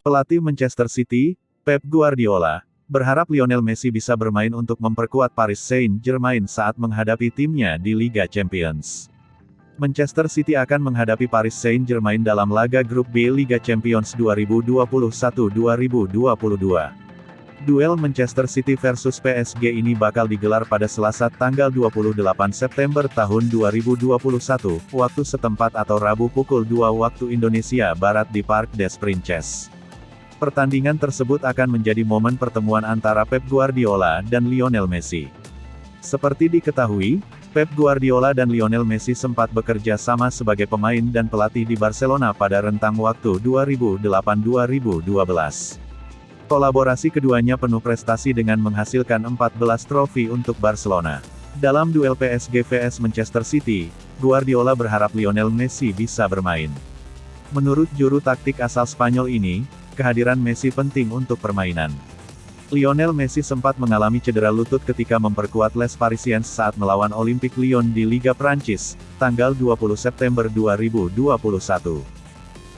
Pelatih Manchester City, Pep Guardiola, berharap Lionel Messi bisa bermain untuk memperkuat Paris Saint-Germain saat menghadapi timnya di Liga Champions. Manchester City akan menghadapi Paris Saint-Germain dalam laga grup B Liga Champions 2021-2022. Duel Manchester City versus PSG ini bakal digelar pada Selasa tanggal 28 September tahun 2021, waktu setempat atau Rabu pukul 2 waktu Indonesia Barat di Parc des Princes. Pertandingan tersebut akan menjadi momen pertemuan antara Pep Guardiola dan Lionel Messi. Seperti diketahui, Pep Guardiola dan Lionel Messi sempat bekerja sama sebagai pemain dan pelatih di Barcelona pada rentang waktu 2008-2012. Kolaborasi keduanya penuh prestasi dengan menghasilkan 14 trofi untuk Barcelona. Dalam duel PSG vs Manchester City, Guardiola berharap Lionel Messi bisa bermain. Menurut juru taktik asal Spanyol ini, kehadiran Messi penting untuk permainan. Lionel Messi sempat mengalami cedera lutut ketika memperkuat Les Parisiens saat melawan Olympique Lyon di Liga Prancis, tanggal 20 September 2021.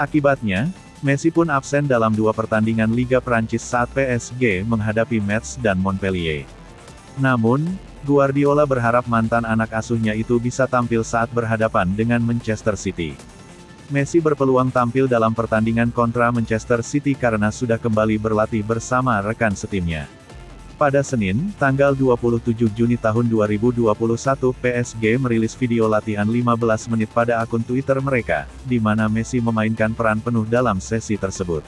Akibatnya, Messi pun absen dalam 2 pertandingan Liga Prancis saat PSG menghadapi Metz dan Montpellier. Namun, Guardiola berharap mantan anak asuhnya itu bisa tampil saat berhadapan dengan Manchester City. Messi berpeluang tampil dalam pertandingan kontra Manchester City karena sudah kembali berlatih bersama rekan setimnya. Pada Senin, tanggal 27 Juni tahun 2021, PSG merilis video latihan 15 menit pada akun Twitter mereka, di mana Messi memainkan peran penuh dalam sesi tersebut.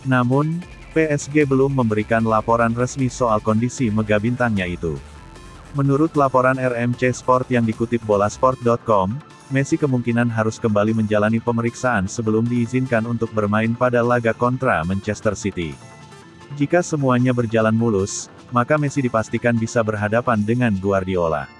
Namun, PSG belum memberikan laporan resmi soal kondisi mega bintangnya itu. Menurut laporan RMC Sport yang dikutip bolasport.com, Messi kemungkinan harus kembali menjalani pemeriksaan sebelum diizinkan untuk bermain pada laga kontra Manchester City. Jika semuanya berjalan mulus, maka Messi dipastikan bisa berhadapan dengan Guardiola.